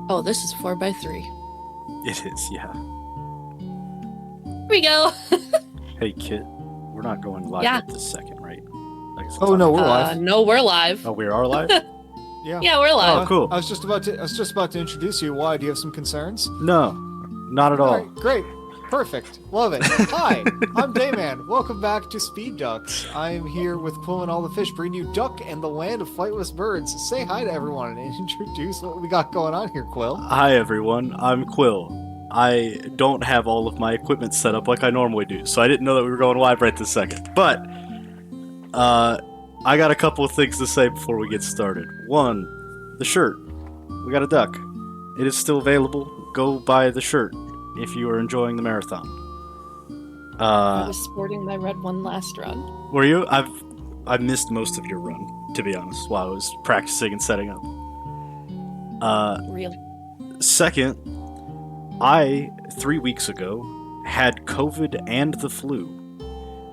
Oh, this is 4x3. It is, yeah. Here we go. Hey, Kit, we're not going live Yeah. right this second, right? I guess Oh no, we're Uh, live. no, we're live. Oh, we are live? Yeah. Yeah, we're Oh, live. cool. I was just about to introduce you. Why? Do you have some concerns? No, not at all. All right, great, perfect, love it. Hi, I'm Dayman. Welcome back to Speed Ducks. I am here with Quill and all the fish, bringing you Duck and the Land of Flightless Birds. Say hi to everyone and introduce what we got going on here, Quill. Hi, everyone. I'm Quill. I don't have all of my equipment set up like I normally do, so I didn't know that we were going live right this second. But, I got a couple of things to say before we get started. One, the shirt. We got a duck. It is still available. Go buy the shirt if you are enjoying the marathon. I was sporting my red one last run. Were you? I missed most of your run, to be honest, while I was practicing and setting up. Real. Second, I 3 weeks ago had COVID and the flu.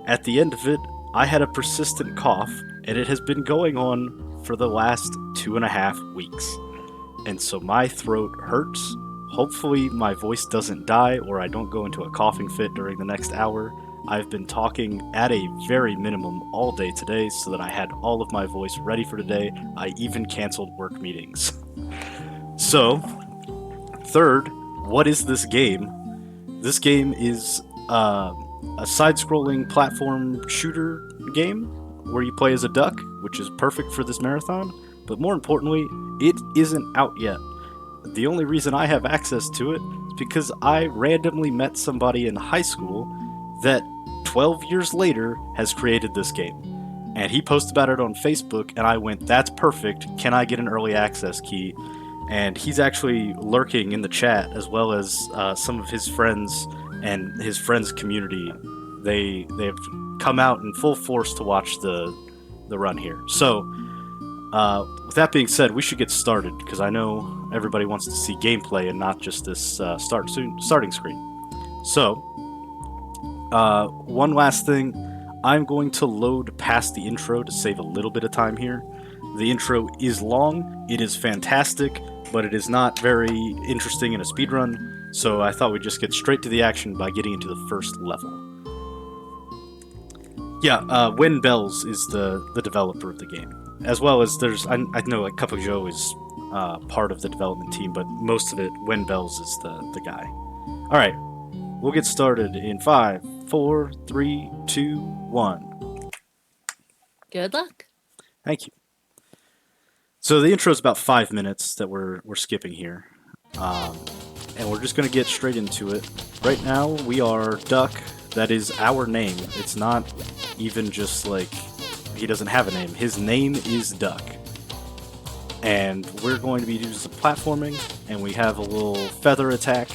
At the end of it, I had a persistent cough, and it has been going on for the last 2.5 weeks. And so my throat hurts. Hopefully my voice doesn't die or I don't go into a coughing fit during the next hour. I've been talking at a very minimum all day today so that I had all of my voice ready for today. I even canceled work meetings. So, third, what is this game? This game is a side-scrolling platform shooter game where you play as a duck, which is perfect for this marathon, but more importantly, it isn't out yet. The only reason I have access to it is because I randomly met somebody in high school that 12 years later has created this game. And he posted about it on Facebook, and I went, that's perfect, can I get an early access key? And he's actually lurking in the chat, as well as some of his friends and his friends' community. They've come out in full force to watch the run here. So, with that being said, we should get started, because I know everybody wants to see gameplay and not just this starting screen. So, one last thing. I'm going to load past the intro to save a little bit of time here. The intro is long, it is fantastic, but it is not very interesting in a speedrun, so I thought we'd just get straight to the action by getting into the first level. Yeah, When Bells is the developer of the game. As well as I know like Cup of Joe is part of the development team, but most of it, When Bells is the guy. Alright, we'll get started in 5, 4, 3, 2, 1. Good luck. Thank you. So the intro is about 5 minutes that we're skipping here, and we're just going to get straight into it. Right now, we are Duck. That is our name. It's not even just like he doesn't have a name. His name is Duck. And we're going to be doing some platforming, and we have a little feather attack,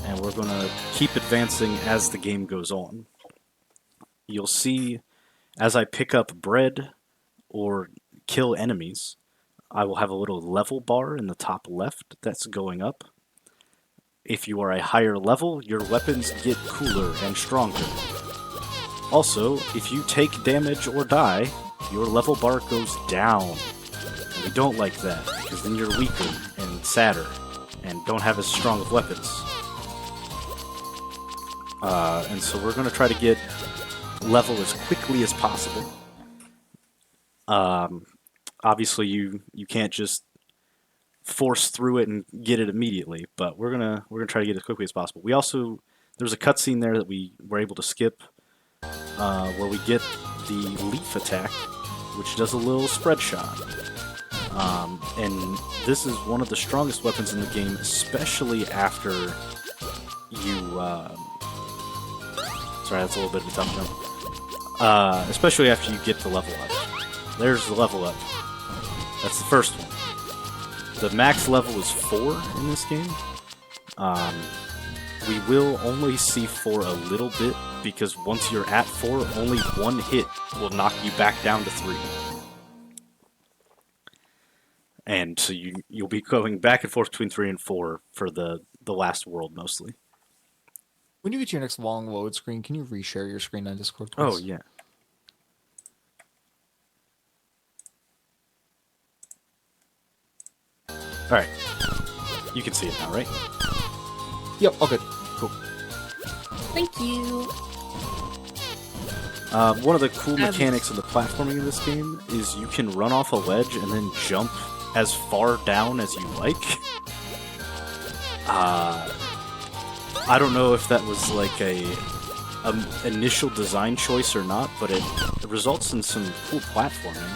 and we're going to keep advancing as the game goes on. You'll see as I pick up bread or kill enemies, I will have a little level bar in the top left that's going up. If you are a higher level, your weapons get cooler and stronger. Also, if you take damage or die, your level bar goes down. And we don't like that, because then you're weaker and sadder, and don't have as strong of weapons. And so we're going to try to get level as quickly as possible. Obviously, you can't just force through it and get it immediately, but we're gonna try to get it as quickly as possible. We also there's a cutscene there that we were able to skip, where we get the leaf attack, which does a little spread shot. And this is one of the strongest weapons in the game, especially after you. Sorry, that's a little bit of a tough jump. Especially after you get the level up. There's the level up. That's the first one. The max level is 4 in this game. We will only see 4 a little bit, because once you're at 4, only one hit will knock you back down to 3. And so you'll be going back and forth between 3 and 4 for the last world, mostly. When you get to your next long load screen, can you reshare your screen on Discord, please? Oh, yeah. Alright. You can see it now, right? Yep, all good. Cool. Thank you. One of the cool mechanics of the platforming in this game is you can run off a ledge and then jump as far down as you like. I don't know if that was like a initial design choice or not, but it results in some cool platforming.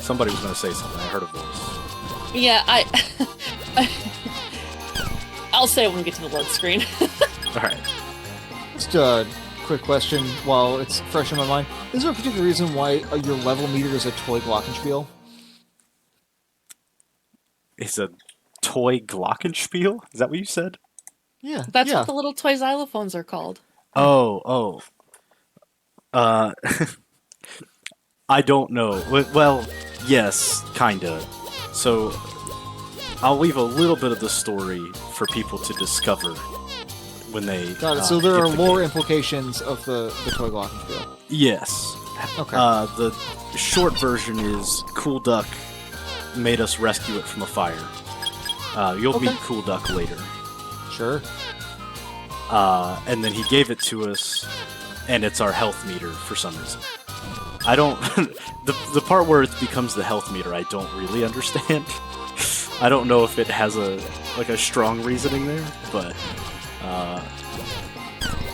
Somebody was going to say something. I heard a voice. Yeah, I'll say it when we get to the load screen. Alright. Just a quick question while it's fresh in my mind. Is there a particular reason why your level meter is a toy glockenspiel? It's a toy glockenspiel? Is that what you said? Yeah. That's what the little toy xylophones are called. Oh. I don't know. Well, yes, kinda. So, I'll leave a little bit of the story for people to discover when they... Got it. So there are lore implications of the toy glockenspiel. Yes. Okay. The short version is Cool Duck made us rescue it from a fire. You'll meet Cool Duck later. Sure. And then he gave it to us, and it's our health meter for some reason. I don't... the part where it becomes the health meter, I don't really understand. I don't know if it has a strong reasoning there, but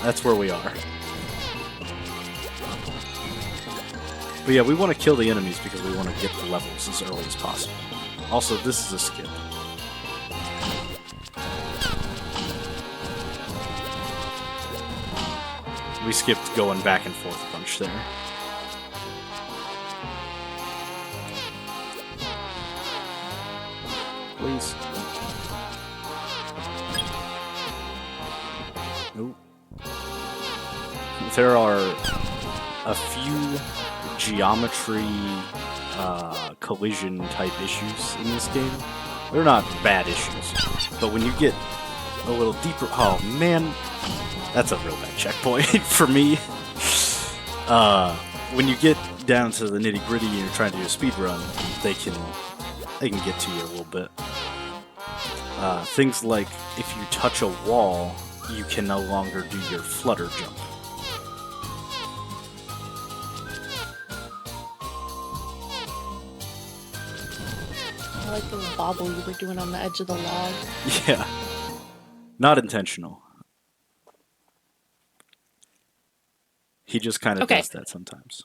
that's where we are. But yeah, we want to kill the enemies because we want to get the levels as early as possible. Also, this is a skip. We skipped going back and forth a bunch there. Please. Nope. There are a few geometry collision type issues in this game. They're not bad issues, but when you get a little deeper... Oh man, that's a real bad checkpoint for me. When you get down to the nitty gritty and you're trying to do a speed run, they can get to you a little bit. Things like if you touch a wall, you can no longer do your flutter jump. I like the bobble you were doing on the edge of the log. Yeah. Not intentional. He just kind of does that sometimes.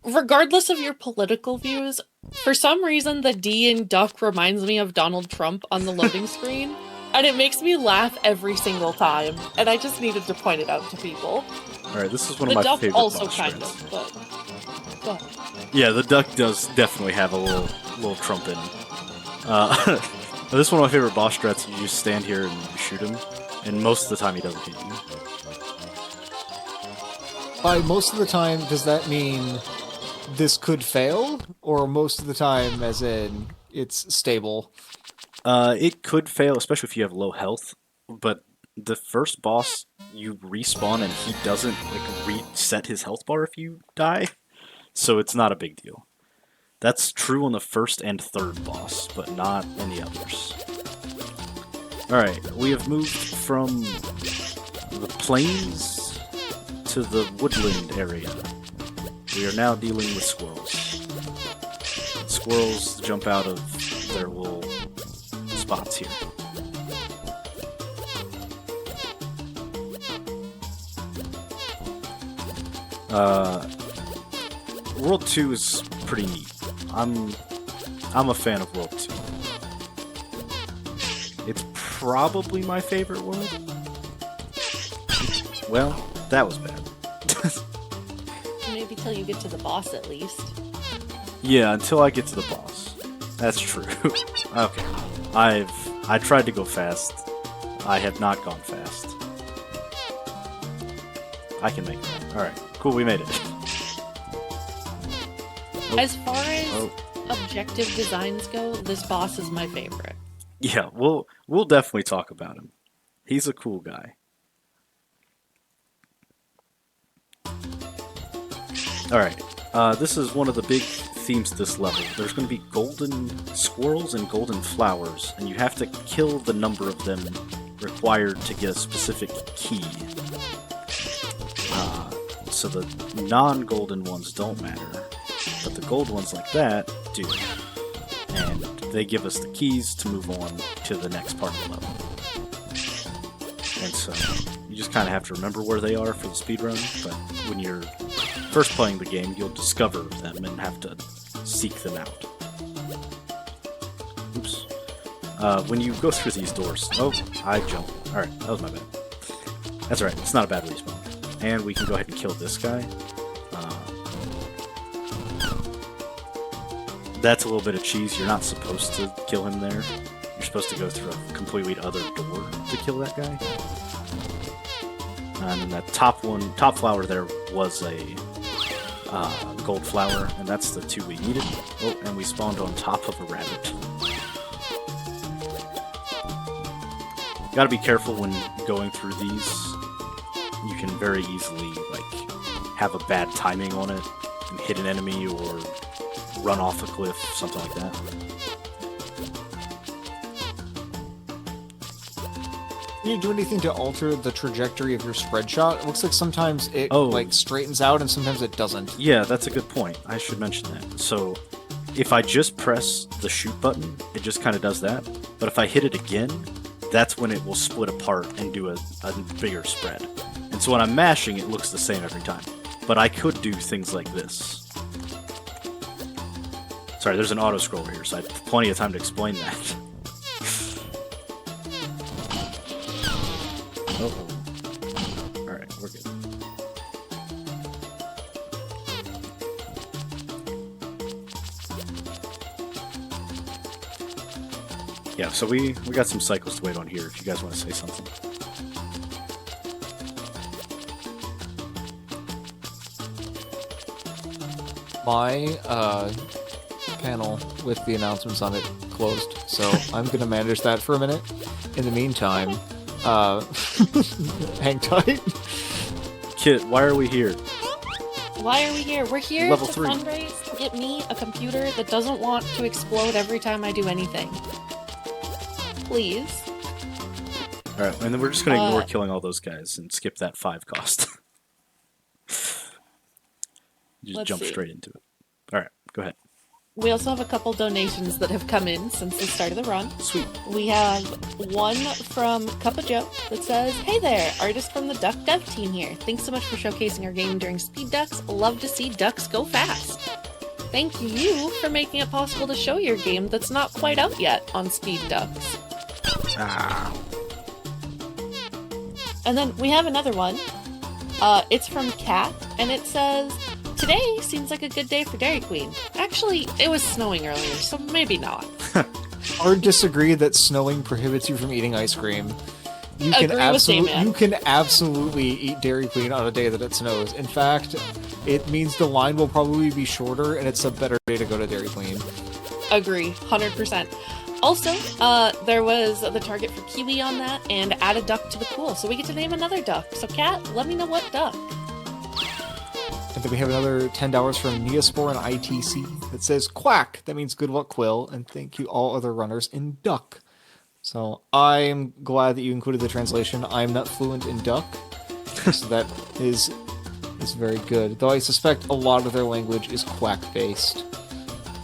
Regardless of your political views, for some reason the D in Duck reminds me of Donald Trump on the loading screen, and it makes me laugh every single time, and I just needed to point it out to people. Alright, this is one of my favorite also boss kind fights. of, but... Go ahead. Yeah, the duck does definitely have a little Trump in him. This is one of my favorite boss strats. You just stand here and you shoot him, and most of the time he doesn't hit you. By most of the time, does that mean this could fail? Or most of the time, as in, it's stable? It could fail, especially if you have low health, but the first boss, you respawn and he doesn't reset his health bar if you die, so it's not a big deal. That's true on the first and third boss, but not in the others. Alright, we have moved from the plains to the woodland area. We are now dealing with squirrels. Squirrels jump out of their little spots here. World 2 is pretty neat. I'm a fan of World 2. It's probably my favorite world. Well, that was bad. Maybe till you get to the boss, at least. Yeah, until I get to the boss. That's true. Okay. I tried to go fast. I have not gone fast. I can make it. Alright, cool, we made it. As far as objective designs go, this boss is my favorite. Yeah, we'll definitely talk about him. He's a cool guy. Alright, this is one of the big themes to this level. There's going to be golden squirrels and golden flowers, and you have to kill the number of them required to get a specific key. So the non-golden ones don't matter, but the gold ones like that do. And they give us the keys to move on to the next part of the level. And so you just kind of have to remember where they are for the speedrun, but when you're first playing the game, you'll discover them and have to seek them out. Oops. When you go through these doors... Oh, I jumped. Alright, that was my bad. That's alright, it's not a bad respawn. And we can go ahead and kill this guy. That's a little bit of cheese. You're not supposed to kill him there. You're supposed to go through a completely other door to kill that guy. And then that top flower there was a gold flower, and that's the 2 we needed. Oh, and we spawned on top of a rabbit. Gotta be careful when going through these. You can very easily, like, have a bad timing on it and hit an enemy or run off a cliff, something like that. Can you do anything to alter the trajectory of your spread shot? It looks like sometimes it like straightens out and sometimes it doesn't. Yeah, that's a good point. I should mention that. So, if I just press the shoot button, it just kind of does that. But if I hit it again, that's when it will split apart and do a bigger spread. And so when I'm mashing, it looks the same every time. But I could do things like this. Sorry, there's an auto-scroller here, so I have plenty of time to explain that. Oh. Alright, we're good. Yeah, so we got some cycles to wait on here if you guys want to say something. My panel with the announcements on it closed, so I'm gonna manage that for a minute. In the meantime, hang tight. Kit, why are we here? Why are we here? We're here Level to 3. fundraise to get me a computer that doesn't want to explode every time I do anything. Please. Alright, and then we're just gonna ignore killing all those guys and skip that 5 cost. Just Let's jump see. straight into it. Alright, go ahead. We also have a couple donations that have come in since the start of the run. Sweet. We have one from Cup of Joe that says, "Hey there, artist from the Duck Dev team here. Thanks so much for showcasing our game during Speed Ducks. Love to see ducks go fast. Thank you for making it possible to show your game that's not quite out yet on Speed Ducks." Ah. And then we have another one. It's from Kat, and it says, "Today seems like a good day for Dairy Queen. Actually, it was snowing earlier, so maybe not." Or disagree that snowing prohibits you from eating ice cream. You can, Agree with Dayman. you can absolutely eat Dairy Queen on a day that it snows. In fact, it means the line will probably be shorter, and it's a better day to go to Dairy Queen. Agree, 100%. Also, there was the target for Kiwi on that, and add a duck to the pool, so we get to name another duck. So, Kat, let me know what duck. And then we have another $10 from Neospore and ITC that says quack. That means good luck, Quill, and thank you all other runners in duck. So I'm glad that you included the translation. I'm not fluent in duck, so that is very good. Though I suspect a lot of their language is quack based.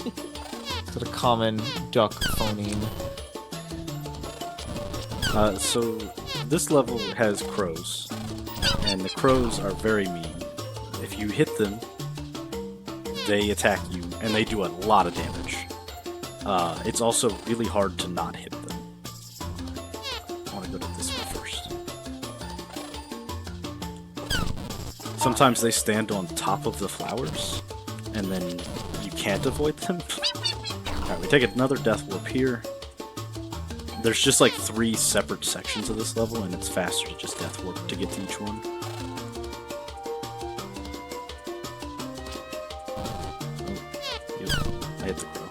It's a common duck phoneme. So this level has crows, and the crows are very mean. If you hit them, they attack you, and they do a lot of damage. It's also really hard to not hit them. I want to go to this one first. Sometimes they stand on top of the flowers, and then you can't avoid them. Alright, we take another death warp here. There's just like 3 separate sections of this level, and it's faster to just death warp to get to each one. I hit the crow.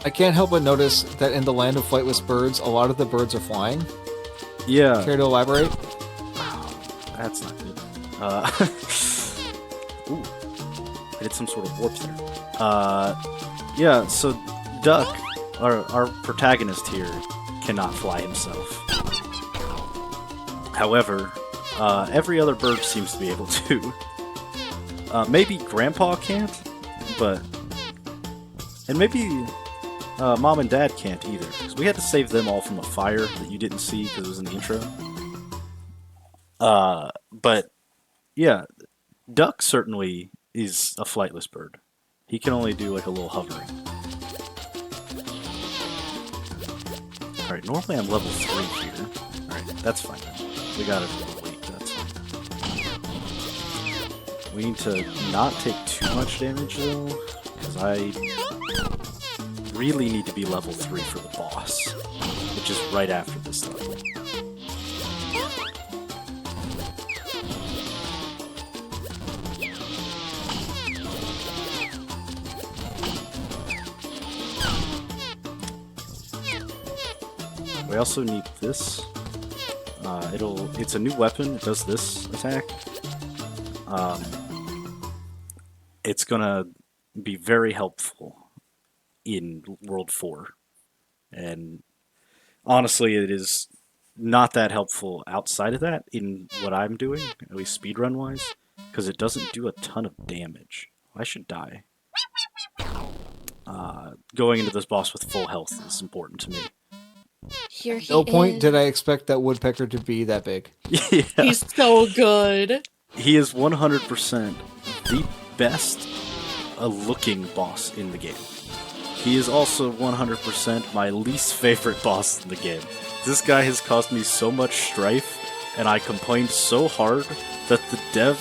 I can't help but notice that in the land of flightless birds, a lot of the birds are flying. Yeah. Care to elaborate? That's not good. Ooh. I did some sort of warp there. Yeah, so Duck, our protagonist here, cannot fly himself. However, every other bird seems to be able to. Maybe Grandpa can't, but... And maybe Mom and Dad can't either, because we had to save them all from a fire that you didn't see because it was in the intro. But, yeah, Duck certainly is a flightless bird. He can only do like a little hovering. Alright, normally I'm level 3 here. Alright, that's fine then. We got it for the weight, that's fine. We need to not take too much damage though, because I really need to be level 3 for the boss, which is right after this level. We also need this. It's a new weapon. It does this attack. It's gonna be very helpful in World 4. And honestly, it is not that helpful outside of that in what I'm doing, at least speedrun-wise, because it doesn't do a ton of damage. I should die. Going into this boss with full health is important to me. Here he No point is. did I expect that woodpecker to be that big. Yeah. He's so good. He is 100% the best looking boss in the game. He is also 100% my least favorite boss in the game. This guy has caused me so much strife, and I complained so hard that the dev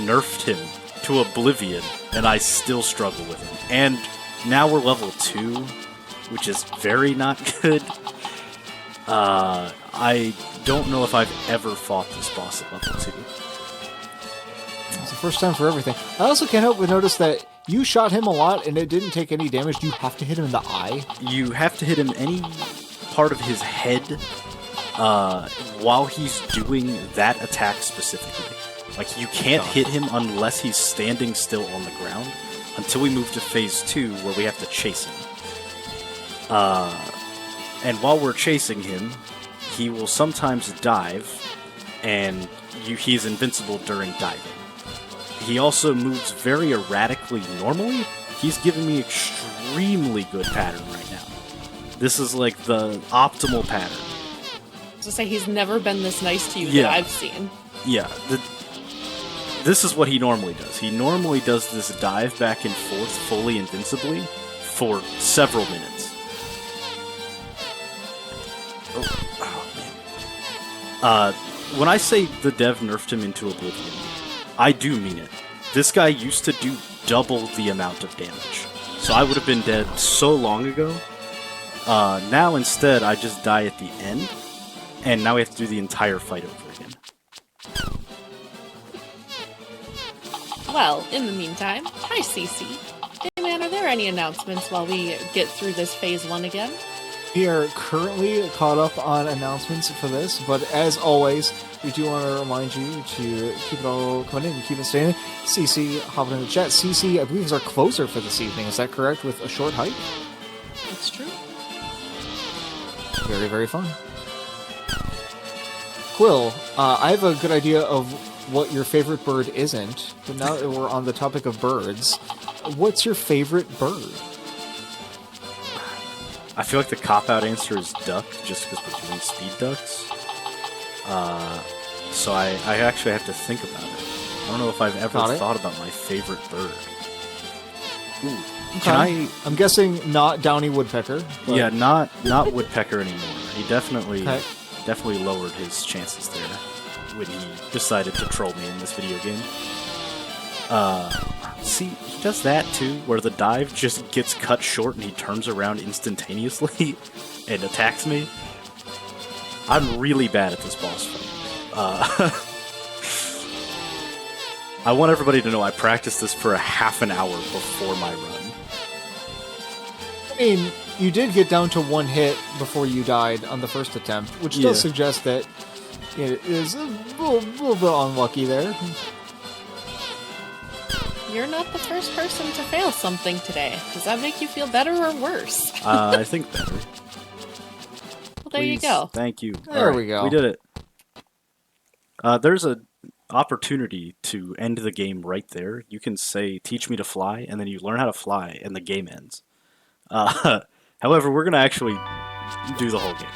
nerfed him to oblivion, and I still struggle with him. And now we're level 2, which is very not good. I don't know if I've ever fought this boss at level 2. It's the first time for everything. I also can't help but notice that you shot him a lot and it didn't take any damage. You have to hit him in the eye. You have to hit him any part of his head while he's doing that attack specifically. Like, you can't hit him unless he's standing still on the ground until we move to phase 2 where we have to chase him. And while we're chasing him, he will sometimes dive, and he's invincible during diving. He also moves very erratically normally. He's giving me extremely good pattern right now. This is like the optimal pattern. To say he's never been this nice to you Yeah. that I've seen. Yeah, this is what he normally does. He normally does this dive back and forth fully invincibly for several minutes. Oh man. When I say the dev nerfed him into oblivion, I do mean it. This guy used to do double the amount of damage. So I would have been dead so long ago. Now instead, I just die at the end, and now we have to do the entire fight over again. Well, in the meantime, hi CC. Hey man, are there any announcements while we get through this phase 1 again? We are currently caught up on announcements for this, but as always, we do want to remind you to keep it all coming in and keep it staying. CC, hopping in the chat. CC, I believe, is our closer for this evening. Is that correct? With a short hike? It's true. Very, very fun. Quill, I have a good idea of what your favorite bird isn't, but now that we're on the topic of birds, what's your favorite bird? I feel like the cop-out answer is duck, just because we're doing speed ducks. So I actually have to think about it. I don't know if I've ever thought about my favorite bird. Ooh, can I'm guessing not downy woodpecker. But... Yeah, not woodpecker anymore. He definitely lowered his chances there when he decided to troll me in this video game. See, he does that too, where the dive just gets cut short and he turns around instantaneously and attacks me. I'm really bad at this boss fight. I want everybody to know I practiced this for a half an hour before my run. I mean, you did get down to one hit before you died on the first attempt, which does suggest that it is a little bit unlucky there. you're not the first person to fail something today. Does that make you feel better or worse? I think better. Well, there you Please. go. Thank you. There we go. We did it. There's a opportunity to end the game right there. You can say, teach me to fly, and then you learn how to fly, and the game ends. However, we're going to actually do the whole game.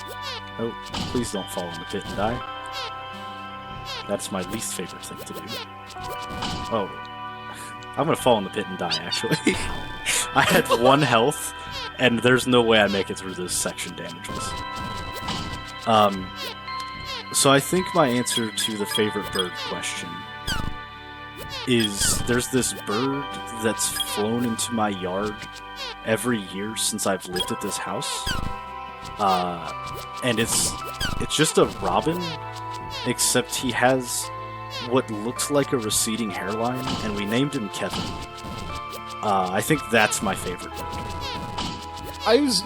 Oh, please don't fall in the pit and die. That's my least favorite thing to do. Oh, I'm going to fall in the pit and die, actually. I had 1 health, and there's no way I make it through this section damageless. So I think my answer to the favorite bird question is there's this bird that's flown into my yard every year since I've lived at this house. And it's just a robin, except he has what looks like a receding hairline, and we named him Kevin. I think that's my favorite bird. I was,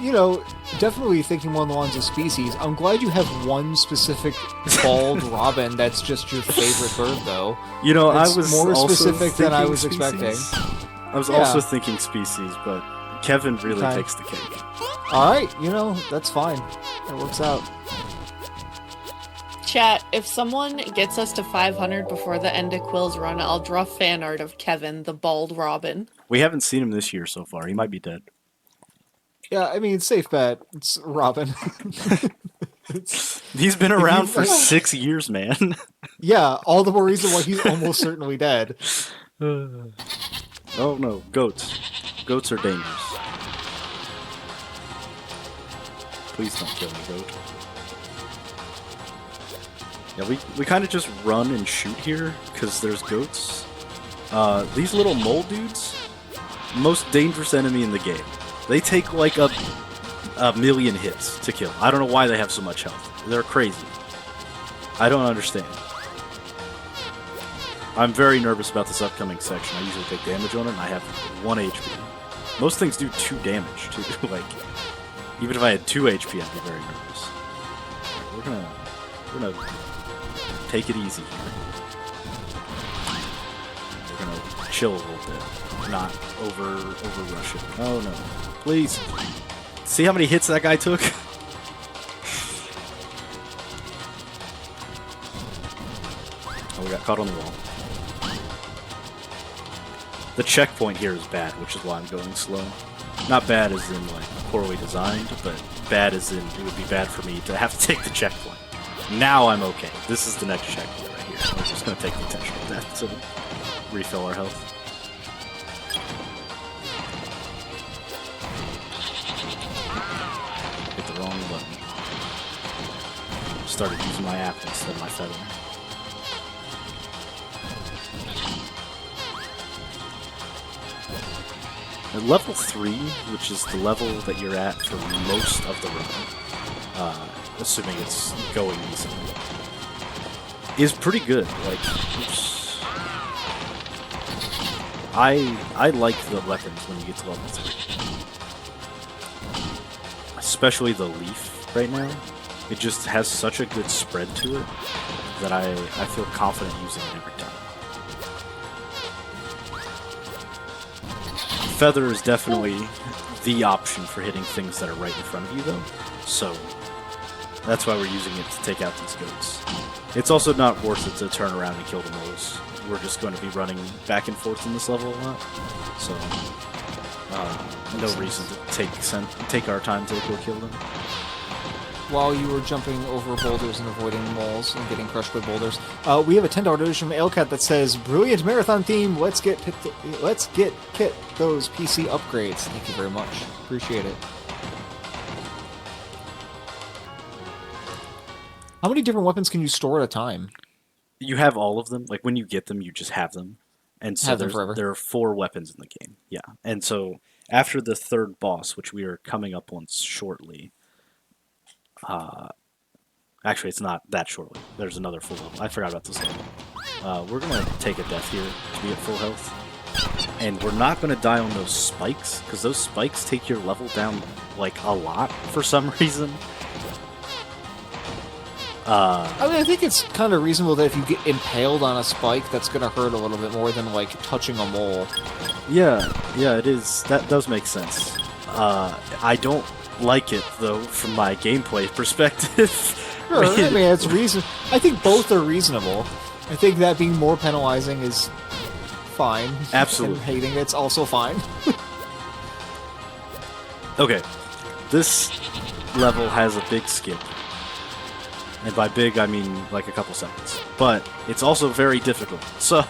definitely thinking more along the lines of species. I'm glad you have one specific bald robin that's just your favorite bird, though. I It's was more also specific than I was thinking expecting. species. I was Yeah. also thinking species, but Kevin really Okay. takes the cake. All right, that's fine. It works out. Chat, if someone gets us to 500 before the end of Quill's run, I'll draw fan art of Kevin, the bald robin. We haven't seen him this year so far. He might be dead. Yeah, I mean, safe bet. It's Robin. He's been around you- for 6 years, man. Yeah, all the more reason why he's almost certainly dead. Oh no, goats. Goats are dangerous. Please don't kill me, goat. Yeah, we kind of just run and shoot here, because there's goats. These little mole dudes, most dangerous enemy in the game. They take like a million hits to kill. I don't know why they have so much health. They're crazy. I don't understand. I'm very nervous about this upcoming section. I usually take damage on it, and I have 1 HP. Most things do 2 damage, too. Like, even if I had 2 HP, I'd be very nervous. Alright, we're gonna take it easy here. We're gonna chill a little bit, not over rush it. Oh no! Please, see how many hits that guy took. Oh, we got caught on the wall. The checkpoint here is bad, which is why I'm going slow. Not bad as in, like, poorly designed, but bad as in it would be bad for me to have to take the checkpoint. Now I'm okay. This is the next checkpoint right here. We're just going to take the attention of that to refill our health. Hit the wrong button. Started using my app instead of my feather. At level 3, which is the level that you're at for most of the run, assuming it's going easily, is pretty good. Like, I like the weapons when you get to level 3. Especially the leaf right now. It just has such a good spread to it that I feel confident using it every time. Feather is definitely the option for hitting things that are right in front of you, though. So that's why we're using it to take out these goats. It's also not worth it to turn around and kill the moles. We're just going to be running back and forth in this level a lot. So no reason to take our time to go kill them. While you were jumping over boulders and avoiding moles and getting crushed by boulders, we have a $10 donation from Ailcat that says, "Brilliant marathon theme. Let's get Kit those PC upgrades." Thank you very much. Appreciate it. How many different weapons can you store at a time? You have all of them. Like, when you get them, you just have them. And so Have them forever. there are 4 weapons in the game. Yeah. And so after the 3rd boss, which we are coming up on shortly, actually, it's not that shortly. There's another full level. I forgot about this level. We're going to take a death here to be at full health. And we're not going to die on those spikes, because those spikes take your level down, like, a lot for some reason. I mean, I think it's kind of reasonable that if you get impaled on a spike, that's going to hurt a little bit more than, like, touching a mole. Yeah, it is. That does make sense. I don't like it, though, from my gameplay perspective. Sure, I mean, it's reason. I think both are reasonable. I think that being more penalizing is fine. Absolutely. And hating it's also fine. Okay, this level has a big skip. And by big, I mean like a couple seconds. But it's also very difficult. So,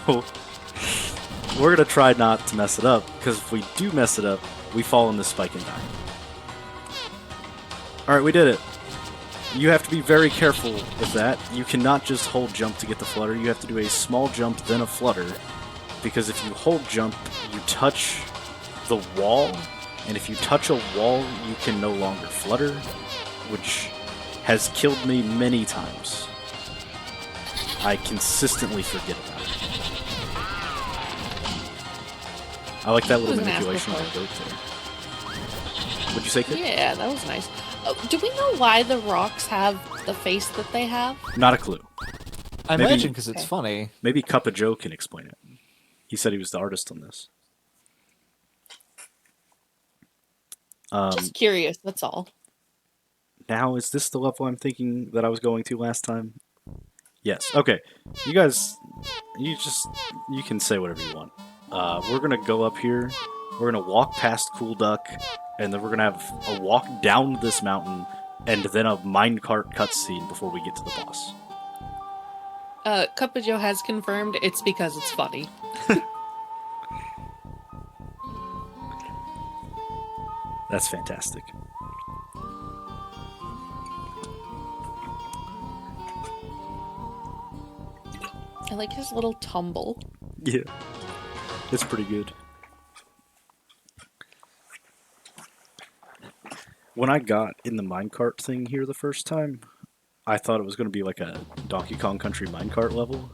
we're going to try not to mess it up, because if we do mess it up, we fall in this spike and die. Alright, we did it. You have to be very careful with that. You cannot just hold jump to get the flutter. You have to do a small jump, then a flutter. Because if you hold jump, you touch the wall. And if you touch a wall, you can no longer flutter. Which has killed me many times. I consistently forget about it. I like that little manipulation of the goat there. What'd you say, Kit? Yeah, that was nice. Do we know why the rocks have the face that they have? Not a clue. I Maybe- imagine because it's funny. Maybe Cup of Joe can explain it. He said he was the artist on this. Just curious, that's all. Now, is this the level I'm thinking that I was going to last time? Yes. Okay. You guys, you can say whatever you want. We're going to go up here. We're going to walk past Cool Duck, and then we're going to have a walk down this mountain, and then a minecart cutscene before we get to the boss. Cup of Joe has confirmed it's because it's funny. That's fantastic. I like his little tumble. Yeah. It's pretty good. When I got in the minecart thing here the first time, I thought it was going to be like a Donkey Kong Country minecart level,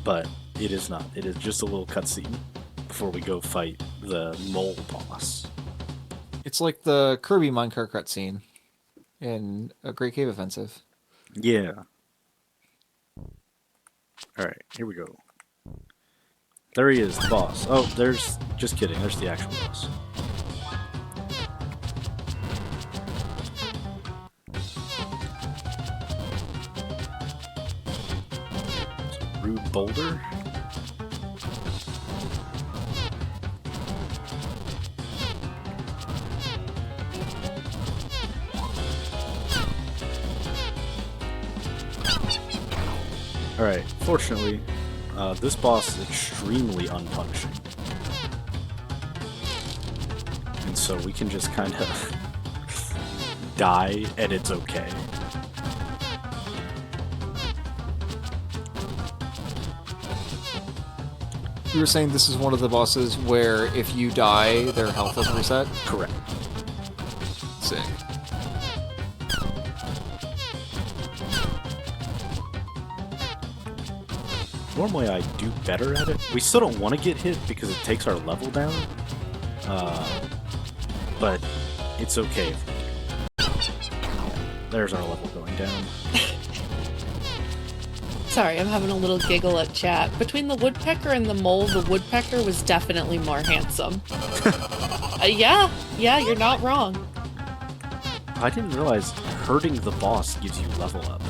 but it is not. It is just a little cutscene before we go fight the mole boss. It's like the Kirby minecart cutscene in a Great Cave Offensive. Yeah. Alright, here we go. There he is, the boss. Oh, there's... Just kidding, there's the actual boss. Rude boulder. Alright, fortunately, this boss is extremely unpunishing. And so we can just kind of die, and it's okay. You were saying this is one of the bosses where if you die, their health doesn't reset? Correct. Sick. Normally I do better at it. We still don't want to get hit because it takes our level down. But it's okay. There's our level going down. Sorry, I'm having a little giggle at chat. Between the woodpecker and the mole, the woodpecker was definitely more handsome. Yeah, you're not wrong. I didn't realize hurting the boss gives you level up.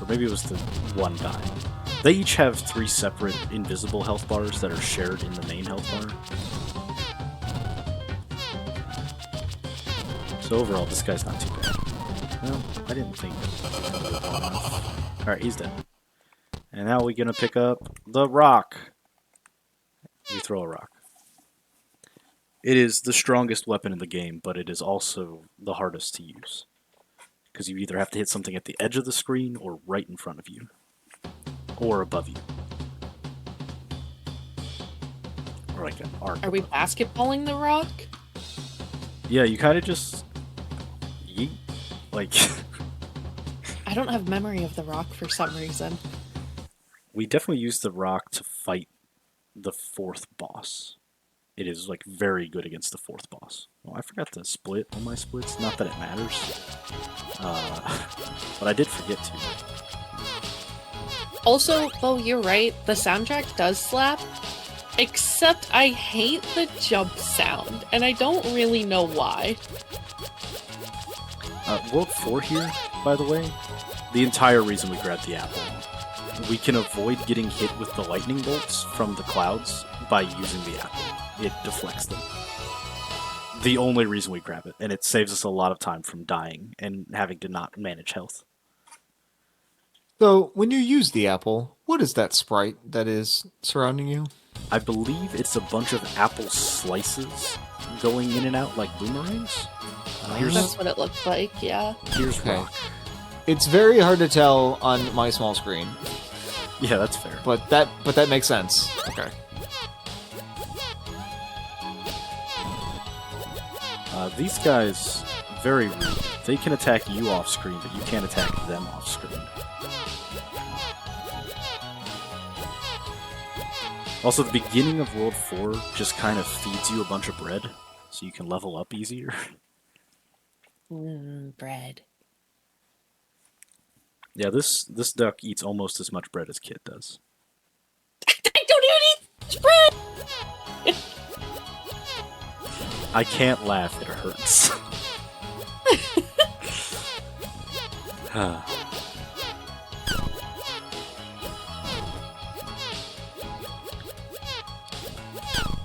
Or maybe it was the one time. They each have 3 separate invisible health bars that are shared in the main health bar. So overall, this guy's not too bad. Well, I didn't think that was long enough. Alright, he's dead. And now we're gonna pick up the rock. We throw a rock. It is the strongest weapon in the game, but it is also the hardest to use. Because you either have to hit something at the edge of the screen or right in front of you. Or above you. Or like an arc. Are we basketballing the rock? Yeah, you kind of just... yeet. Like... I don't have memory of the rock for some reason. We definitely used the rock to fight the 4th boss. it is like very good against the 4th boss. Oh, I forgot to split on my splits. Not that it matters, but I did forget to. Also, Bo, you're right. The soundtrack does slap. Except I hate the jump sound, and I don't really know why. World 4 here, by the way, the entire reason we grabbed the apple. We can avoid getting hit with the lightning bolts from the clouds by using the apple. It deflects them. The only reason we grab it, and it saves us a lot of time from dying and having to not manage health. So, when you use the apple, what is that sprite that is surrounding you? I believe it's a bunch of apple slices going in and out like boomerangs. That's what it looks like, yeah. Here's Okay. rock. It's very hard to tell on my small screen, Yeah, that's fair. but that makes sense. Okay. These guys, very rude. They can attack you off screen, but you can't attack them off screen. Also, the beginning of World 4 just kind of feeds you a bunch of bread, so you can level up easier. Bread. Yeah, this duck eats almost as much bread as Kit does. I don't even eat bread! I can't laugh, it hurts.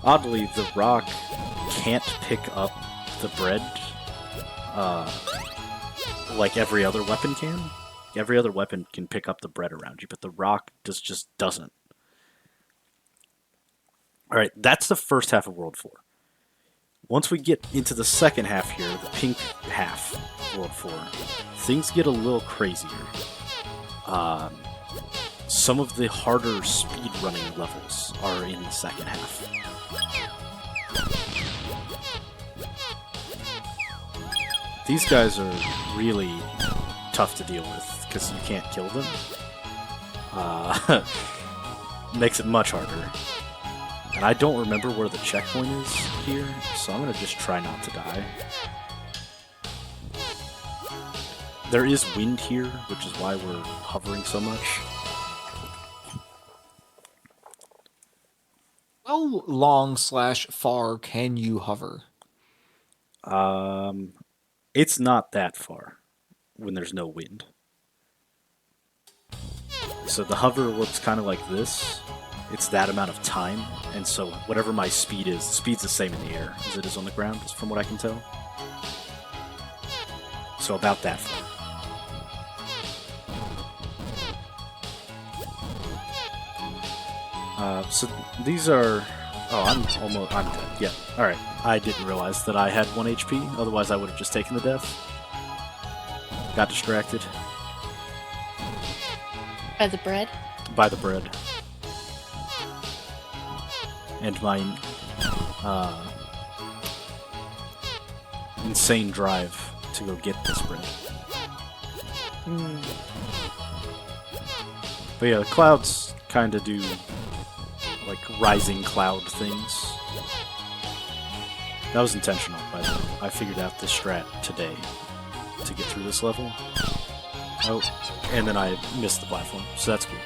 Oddly, the rock can't pick up the bread like every other weapon can. Every other weapon can pick up the bread around you, but the rock just doesn't. Alright, that's the first half of World 4. Once we get into the second half here, the pink half of World 4, things get a little crazier. Some of the harder speedrunning levels are in the second half. These guys are really tough to deal with because you can't kill them. Makes it much harder. And I don't remember where the checkpoint is here, so I'm going to just try not to die. There is wind here, which is why we're hovering so much. How long/far can you hover? It's not that far when there's no wind. So the hover looks kind of like this. It's that amount of time, and so whatever my speed is, the speed's the same in the air as it is on the ground, from what I can tell. So about that far. So these are... Oh, I'm dead. Yeah, alright. I didn't realize that I had 1 HP, otherwise I would have just taken the death. Got distracted. By the bread? By the bread. And my insane drive to go get this bread. But yeah, the clouds kind of do like rising cloud things. That was intentional, by the way. I figured out this strat today to get through this level. Oh, and then I missed the platform, so that's cool.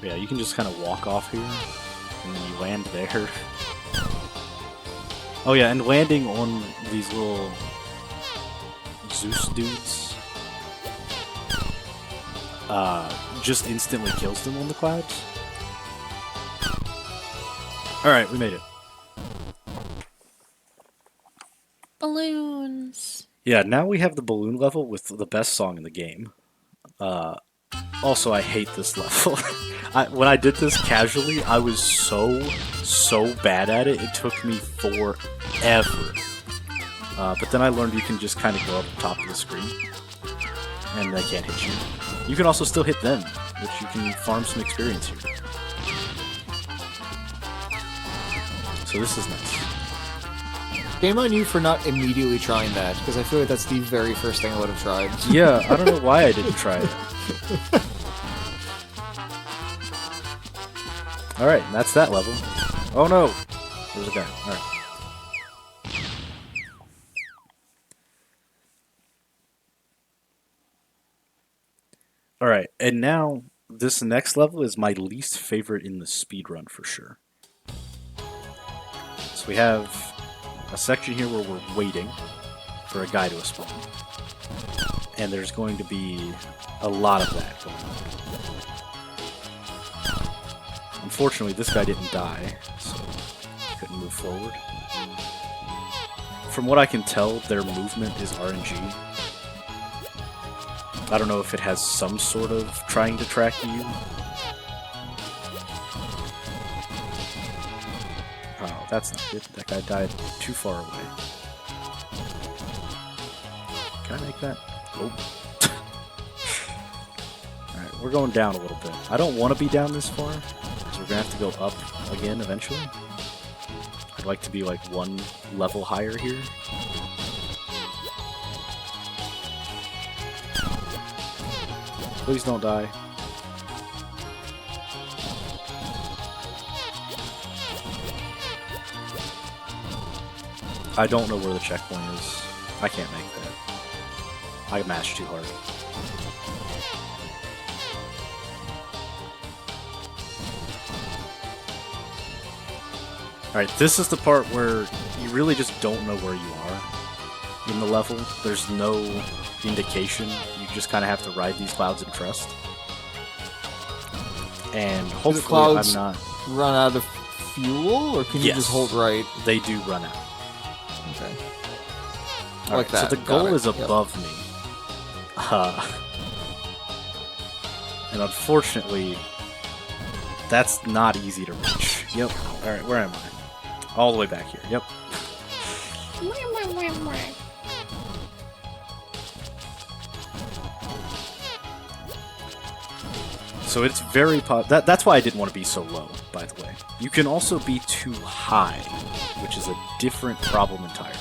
But yeah, you can just kind of walk off here, and then you land there. Oh yeah, and landing on these little Zeus dudes just instantly kills them on the clouds. Alright, we made it. Balloons. Yeah, now we have the balloon level with the best song in the game. Also, I hate this level. When I did this casually, I was so bad at it, it took me forever. But then I learned you can just kind of go up the top of the screen, and they can't hit you. You can also still hit them, which you can farm some experience here. So this is nice. Shame on you for not immediately trying that, because I feel like that's the very first thing I would have tried. Yeah, I don't know why I didn't try it. Alright, that's that level. Oh no! There's a guy. Alright. Alright, and now this next level is my least favorite in the speedrun for sure. So we have a section here where we're waiting for a guy to spawn. And there's going to be a lot of that going on. Unfortunately, this guy didn't die, so I couldn't move forward. From what I can tell, their movement is RNG. I don't know if it has some sort of trying to track you. Oh, that's not good. That guy died too far away. Can I make that? Oh. Alright, we're going down a little bit. I don't want to be down this far, so we're going to have to go up again eventually. I'd like to be like one level higher here. Please don't die. I don't know where the checkpoint is. I can't make that. I mashed too hard. Alright, this is the part where you really just don't know where you are in the level. There's no indication. You just kind of have to ride these clouds and trust. And hopefully clouds I'm not... run out of fuel, or can you just hold right? They do run out. Okay. Alright, that. so the goal is above me. And unfortunately, that's not easy to reach. Yep. Alright, where am I? All the way back here. Yep. So it's very that's why I didn't want to be so low, by the way. You can also be too high, which is a different problem entirely.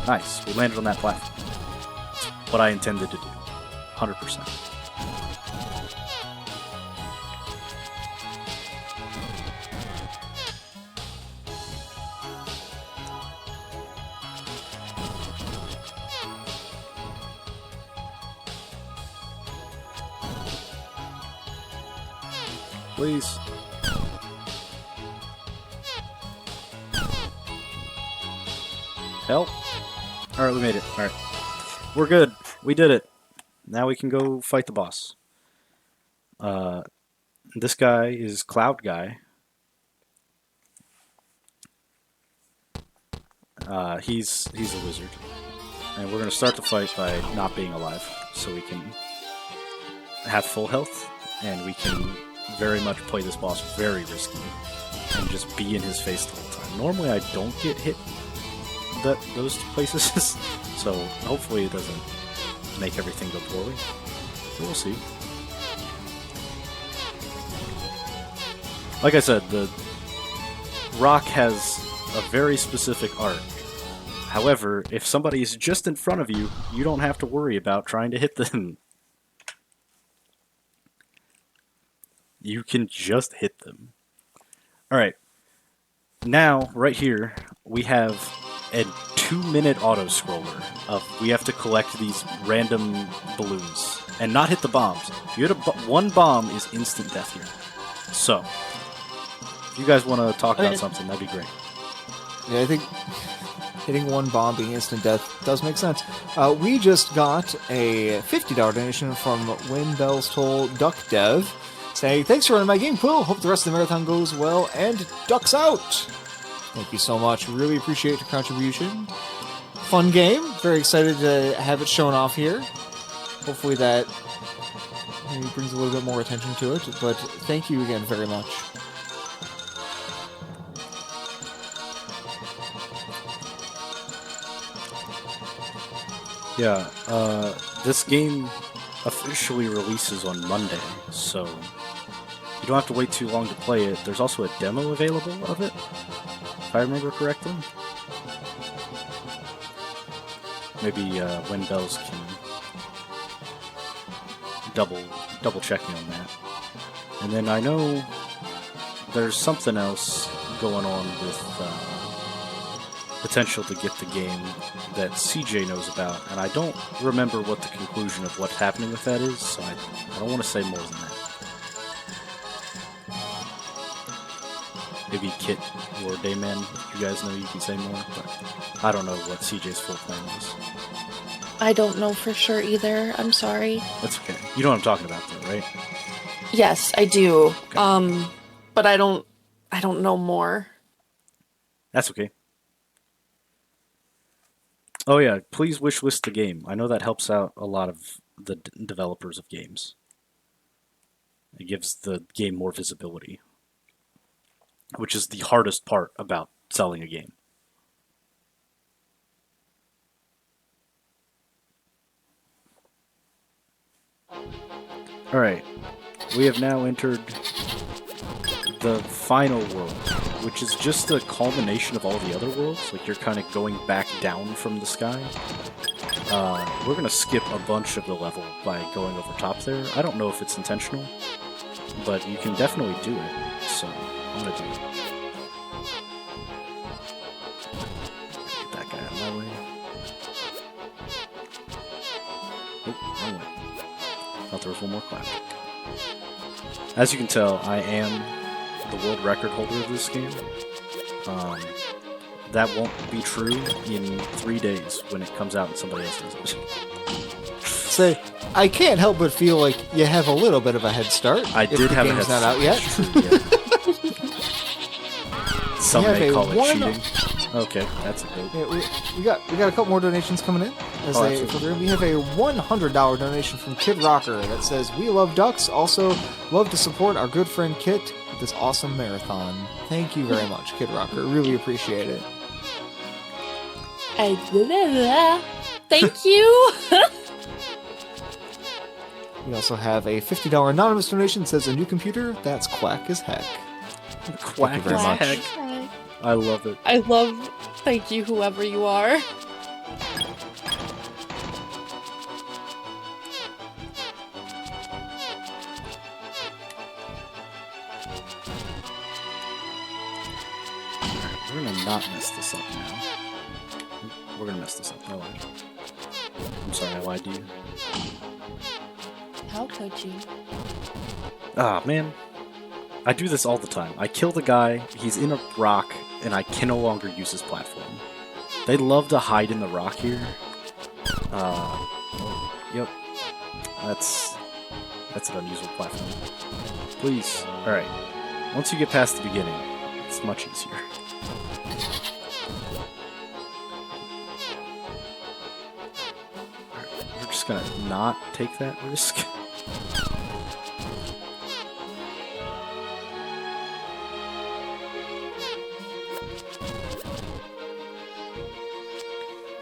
Nice, we landed on that platform. That's what I intended to do. 100%. Please. Help. Alright, we made it. Alright. We're good. We did it. Now we can go fight the boss. This guy is Cloud Guy. He's a wizard. And we're going to start the fight by not being alive, so we can have full health, and we can very much play this boss very risky and just be in his face the whole time. Normally I don't get hit those places, so hopefully it doesn't make everything go poorly. But we'll see. Like I said, the rock has a very specific arc. However, if somebody is just in front of you, you don't have to worry about trying to hit them. You can just hit them. Alright. Now, right here, we have a 2-minute auto-scroller of we have to collect these random balloons and not hit the bombs. If you hit one bomb is instant death here. So, if you guys want to talk about something, that'd be great. Yeah, I think hitting one bomb being instant death does make sense. We just got a $50 donation from When Bells Toll Duck Dev, saying, thanks for running my game, Quill. Hope the rest of the marathon goes well, and ducks out. Thank you so much. Really appreciate your contribution. Fun game. Very excited to have it shown off here. Hopefully that maybe brings a little bit more attention to it, but thank you again very much. Yeah, this game officially releases on Monday, so you don't have to wait too long to play it. There's also a demo available of it, if I remember correctly. Maybe When Bells can double check me on that. And then I know there's something else going on with potential to get the game that CJ knows about, and I don't remember what the conclusion of what's happening with that is, so I don't want to say more than that. Maybe Kit or Dayman, if you guys know, you can say more, but I don't know what CJ's full plan is. I don't know for sure either. I'm sorry. That's okay. You know what I'm talking about, though, right? Yes, I do. Okay. But I don't know more. That's okay. Oh yeah, please wishlist the game. I know that helps out a lot of the developers of games. It gives the game more visibility, which is the hardest part about selling a game. Alright, we have now entered the final world, which is just a culmination of all the other worlds. Like, you're kind of going back down from the sky. We're going to skip a bunch of the level by going over top there. I don't know if it's intentional, but you can definitely do it, so I'm going to do it. Get that guy out of my way. Oh, wrong way. Thought there was one more cloud. As you can tell, I am the world record holder of this game. That won't be true in 3 days when it comes out and somebody else does it. So, I can't help but feel like you have a little bit of a head start. I did have a head start. Not out yet. Some may call it cheating. Okay, that's a good. Yeah, we got a couple more donations coming in. We have a $100 donation from Kid Rocker that says, "We love ducks. Also, love to support our good friend Kit with this awesome marathon." Thank you very much, Kid Rocker. Really appreciate it. Thank you. We also have a $50 anonymous donation that says, "A new computer? That's quack as heck." Quack very as much. heck. I love it. I love. Thank you, whoever you are. We're gonna not mess this up now. We're gonna mess this up. I lied. I'm sorry, I lied to you. How could you? Ah, man. I do this all the time. I kill the guy, he's in a rock, and I can no longer use his platform. They love to hide in the rock here. Yep. That's an unusable platform. Please. Alright. Once you get past the beginning, it's much easier. We're just gonna not take that risk.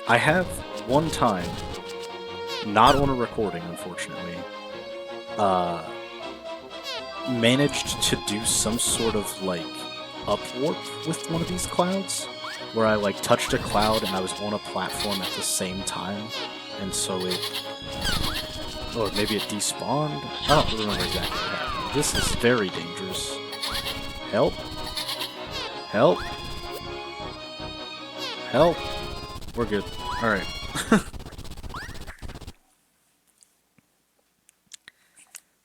I have one time, not on a recording unfortunately, managed to do some sort of like upwarp with one of these clouds, where I like touched a cloud and I was on a platform at the same time, and so it, or maybe it despawned? I don't remember exactly what happened. This is very dangerous. Help! Help! Help! We're good. Alright.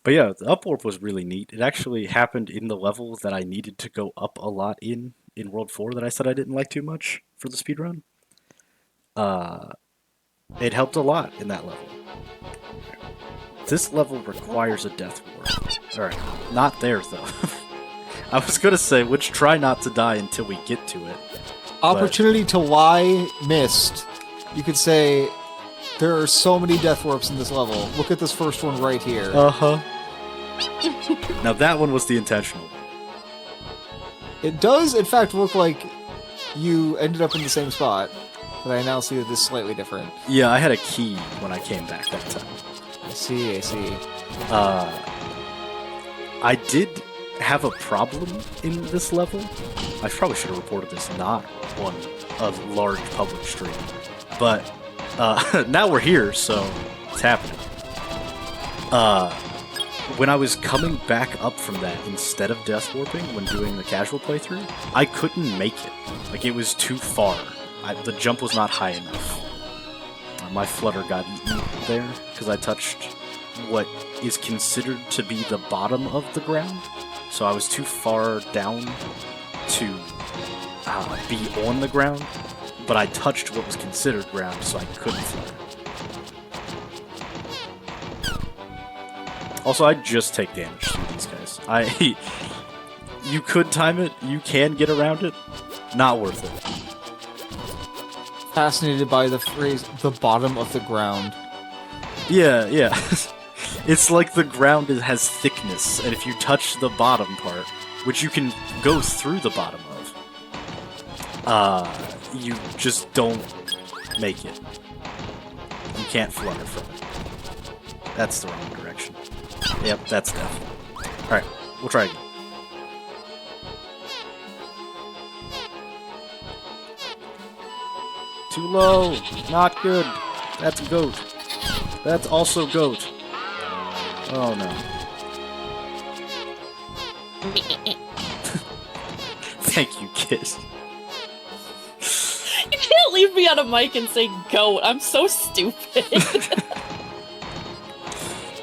But yeah, the upwarp was really neat. It actually happened in the level that I needed to go up a lot in World 4 that I said I didn't like too much for the speedrun. It helped a lot in that level. This level requires a death warp. Alright, not there though. I was gonna say, let's try not to die until we get to it. Opportunity to lie missed. You could say, there are so many death warps in this level. Look at this first one right here. Uh-huh. Now that one was the intentional one. It does, in fact, look like you ended up in the same spot, but I now see that this is slightly different. Yeah, I had a key when I came back that time. I see. I did have a problem in this level. I probably should have reported this not on a large public stream. But now we're here, so it's happening. when I was coming back up from that instead of death warping when doing the casual playthrough, I couldn't make it. Like, it was too far. The jump was not high enough. My flutter got eaten there because I touched what is considered to be the bottom of the ground. So I was too far down to be on the ground, but I touched what was considered ground, so I couldn't flutter. Also, I just take damage through these guys. You could time it, you can get around it, not worth it. Fascinated by the phrase, the bottom of the ground. Yeah. It's like the ground has thickness, and if you touch the bottom part, which you can go through the bottom of, you just don't make it. You can't flutter from it. That's the wrong direction. Yep, that's death. Alright, we'll try again. Too low! Not good! That's goat. That's also goat. Oh no. Thank you, kid. You can't leave me on a mic and say goat. I'm so stupid.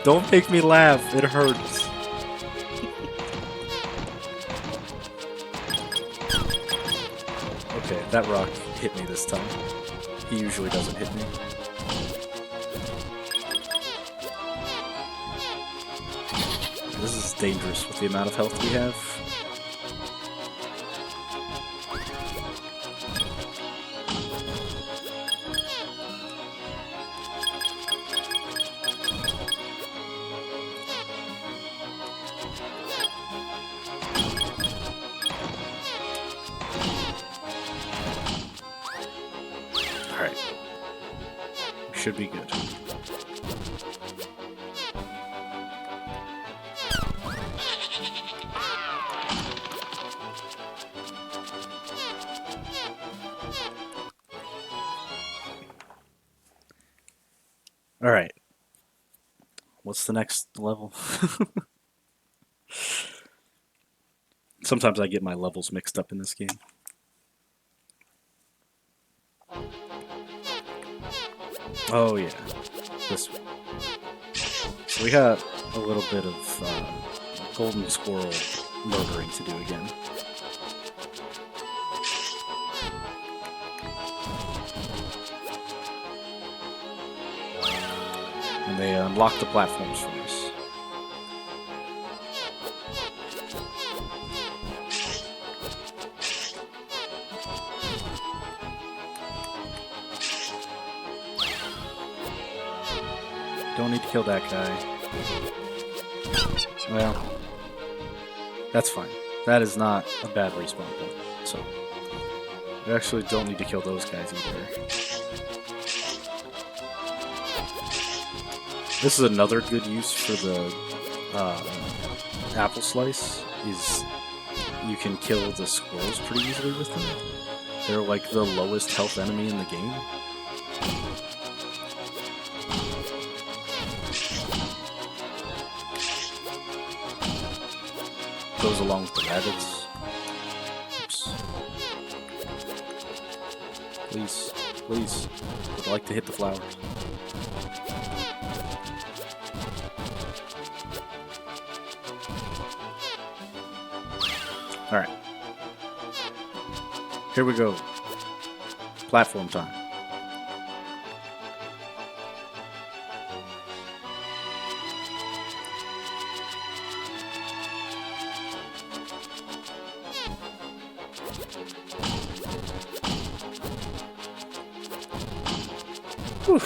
Don't make me laugh. It hurts. Okay, that rock hit me this time. He usually doesn't hit me. This is dangerous with the amount of health we have. Alright. Should be good. Alright. What's the next level? Sometimes I get my levels mixed up in this game. Oh yeah, this one. So we got a little bit of golden squirrel murdering to do again. And they unlock the platforms for us. Don't need to kill that guy. Well, that's fine. That is not a bad respawn point. So, we actually don't need to kill those guys either. This is another good use for the apple slice, is you can kill the squirrels pretty easily with them. They're like the lowest health enemy in the game. Goes along with the rabbits. Oops. Please, please, would like to hit the flowers. Alright. Here we go. Platform time. Whew.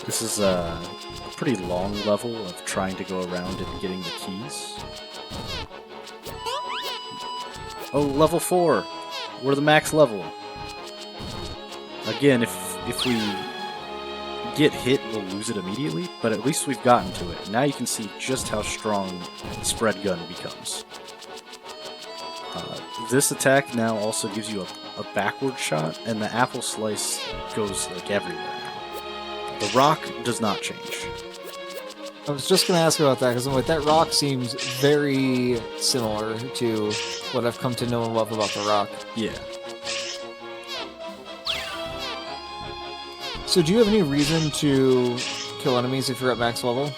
This is a pretty long level of trying to go around and getting the keys. Oh, level 4! We're the max level. Again, if we get hit, we'll lose it immediately, but at least we've gotten to it. Now you can see just how strong the spread gun becomes. This attack now also gives you a backward shot, and the apple slice goes like everywhere now. The rock does not change. I was just going to ask about that, because like, that rock seems very similar to what I've come to know and love about the rock. Yeah. So do you have any reason to kill enemies if you're at max level?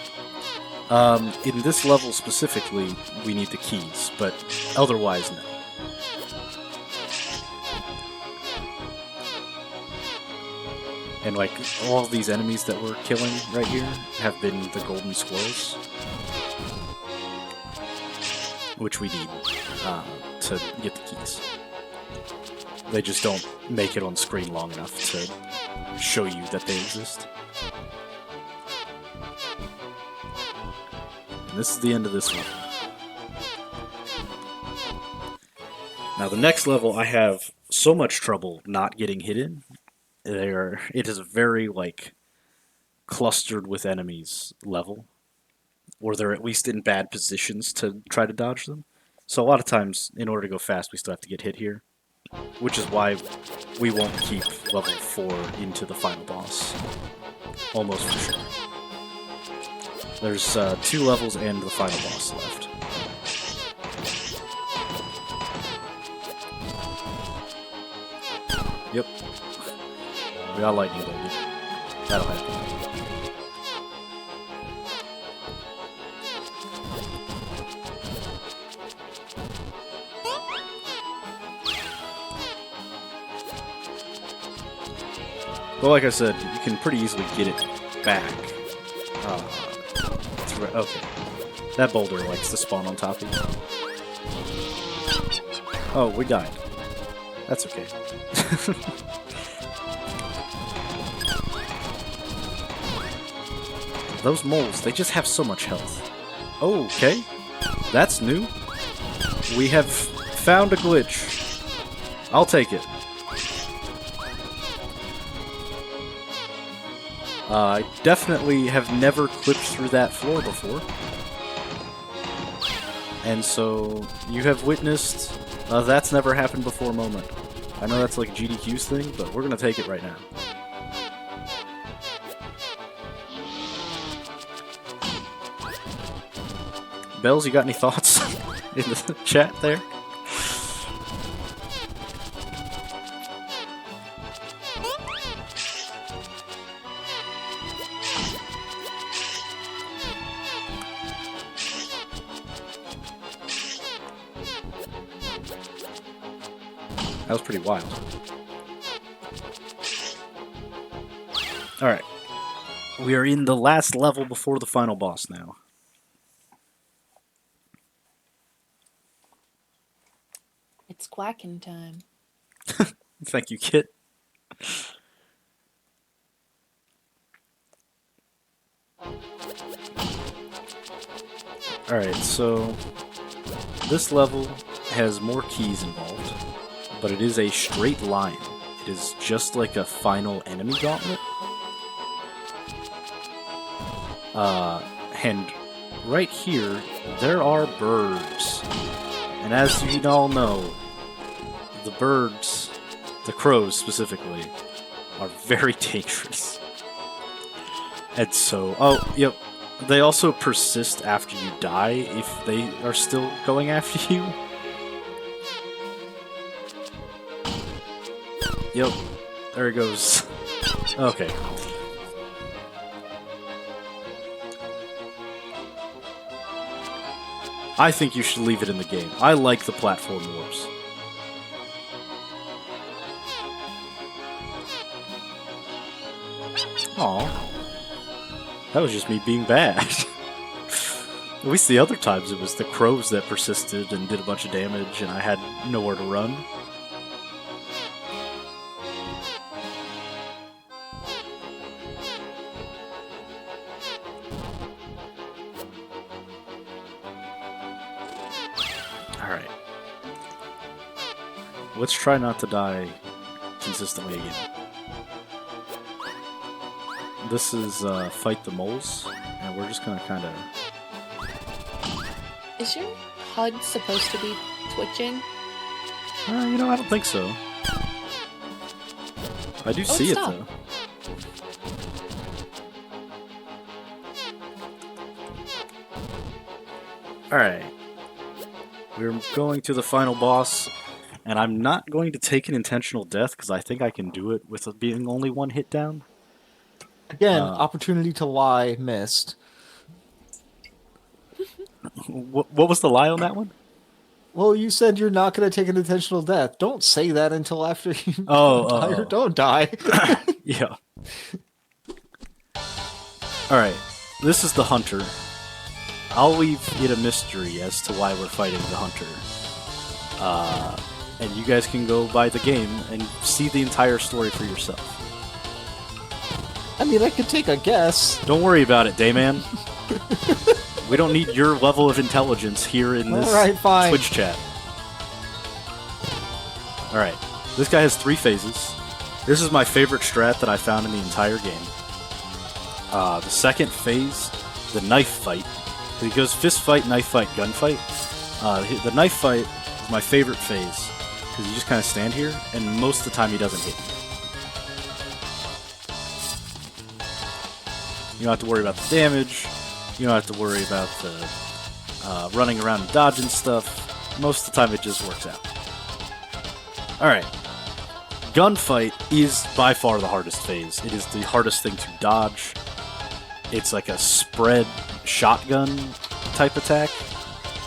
In this level specifically, we need the keys, but otherwise, no. And like, all of these enemies that we're killing right here have been the golden squirrels, which we need to get the keys. They just don't make it on screen long enough to show you that they exist. And this is the end of this level. Now the next level I have so much trouble not getting hit in. It is a very, like, clustered with enemies level, or they're at least in bad positions to try to dodge them. So a lot of times, in order to go fast, we still have to get hit here, which is why we won't keep level 4 into the final boss. Almost for sure. There's 2 levels and the final boss left. Yep. We got lightning, baby. That'll happen. Well, like I said, you can pretty easily get it back. Okay. That boulder likes to spawn on top of you. Oh, we died. That's okay. Those moles, they just have so much health. Oh, okay. That's new. We have found a glitch. I'll take it. I definitely have never clipped through that floor before. And so, you have witnessed that's never happened before moment. I know that's like GDQ's thing, but we're gonna take it right now. Bells, you got any thoughts in the chat there? That was pretty wild. Alright. We are in the last level before the final boss now. It's quacking time. Thank you, Kit. Alright, so this level has more keys involved, but it is a straight line. It is just like a final enemy gauntlet. And right here, there are birds. And as you all know, the birds, the crows specifically, are very dangerous. And so, oh, yep, they also persist after you die if they are still going after you. Yep, there it goes. Okay. I think you should leave it in the game. I like the platform wars. Aw. That was just me being bad. At least the other times it was the crows that persisted and did a bunch of damage and I had nowhere to run. Alright. Let's try not to die consistently again. This is Fight the Moles, and we're just gonna kinda... Is your HUD supposed to be twitching? You know, I don't think so. I do see it, though. Alright. We're going to the final boss, and I'm not going to take an intentional death because I think I can do it with it being only one hit down. Again, opportunity to lie missed. What was the lie on that one? Well, you said you're not going to take an intentional death. Don't say that until after you die or don't die. Yeah. Alright, this is the Hunter. I'll leave it a mystery as to why we're fighting the Hunter. And you guys can go buy the game and see the entire story for yourself. I mean, I could take a guess. Don't worry about it, Dayman. We don't need your level of intelligence here in this Twitch chat. Alright, this guy has 3 phases. This is my favorite strat that I found in the entire game. The second phase, the knife fight. He goes fist fight, knife fight, gunfight. The knife fight is my favorite phase, because you just kind of stand here, and most of the time he doesn't hit you. You don't have to worry about the damage. You don't have to worry about the running around and dodging stuff. Most of the time it just works out. Alright. Gunfight is by far the hardest phase. It is the hardest thing to dodge. It's like a spread shotgun type attack.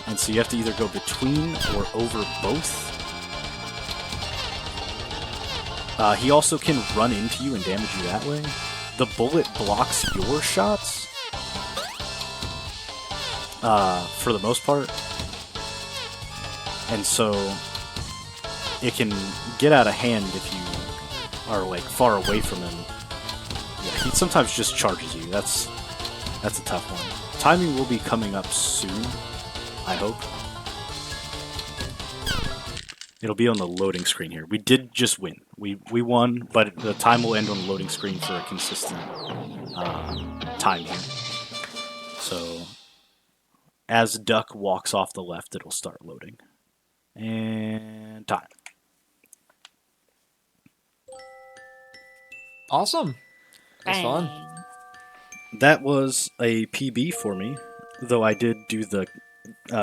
And so you have to either go between or over both. He also can run into you and damage you that way. The bullet blocks your shots. For the most part. And so it can get out of hand if you are like far away from him. Yeah, he sometimes just charges you. That's a tough one. Timing will be coming up soon, I hope. It'll be on the loading screen here. We did just win. We won, but the time will end on the loading screen for a consistent time here. So as Duck walks off the left, it'll start loading. And time. Awesome. That's fun. That was a PB for me, though I did do the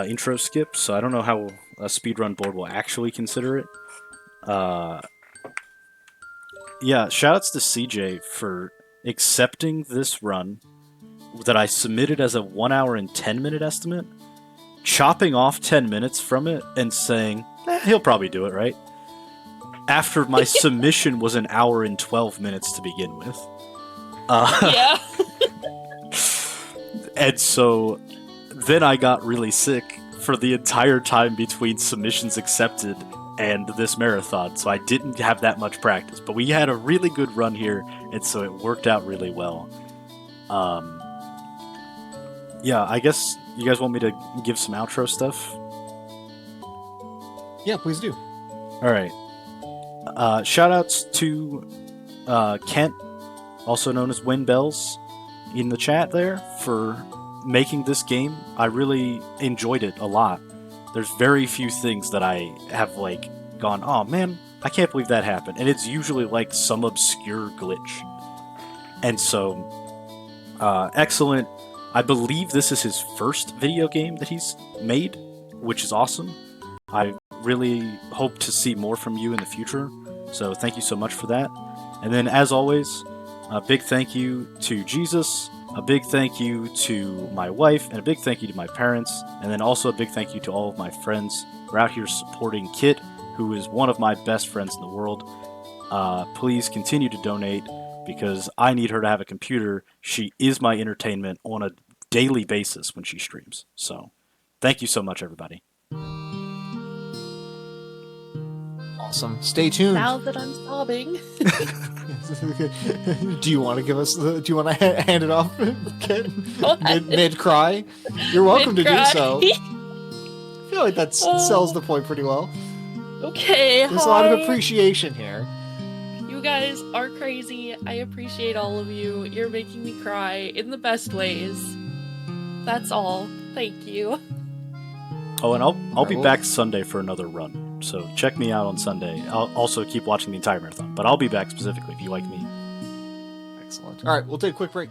intro skip, so I don't know how a speedrun board will actually consider it. Yeah, shoutouts to CJ for accepting this run that I submitted as a 1 hour and 10 minute estimate, chopping off 10 minutes from it and saying, he'll probably do it, right? After my submission was an hour and 12 minutes to begin with. Yeah. And so then I got really sick for the entire time between submissions accepted and this marathon, so I didn't have that much practice. But we had a really good run here, and so it worked out really well. Yeah, I guess you guys want me to give some outro stuff? Yeah, please do. Alright. Shoutouts to Kent, also known as Win Bells, in the chat there for making this game. I really enjoyed it a lot. There's very few things that I have like gone, oh man, I can't believe that happened. And it's usually like some obscure glitch. And so, excellent. I believe this is his first video game that he's made, which is awesome. I really hope to see more from you in the future. So thank you so much for that. And then as always, a big thank you to Jesus, a big thank you to my wife, and a big thank you to my parents, and then also a big thank you to all of my friends who are out here supporting Kit, who is one of my best friends in the world. Please continue to donate, because I need her to have a computer. She is my entertainment on a daily basis when she streams. So, thank you so much, everybody. Awesome. Stay tuned. Now that I'm sobbing. Do you want to give us do you want to hand it off mid cry? You're welcome to do so. I feel like that sells the point pretty well. Okay. There's a lot of appreciation here. You guys are crazy. I appreciate all of you. You're making me cry in the best ways. That's all. Thank you. Oh, and I'll be back Sunday for another run. So check me out on Sunday. I'll also keep watching the entire marathon, but I'll be back specifically if you like me. Excellent. All right, we'll take a quick break.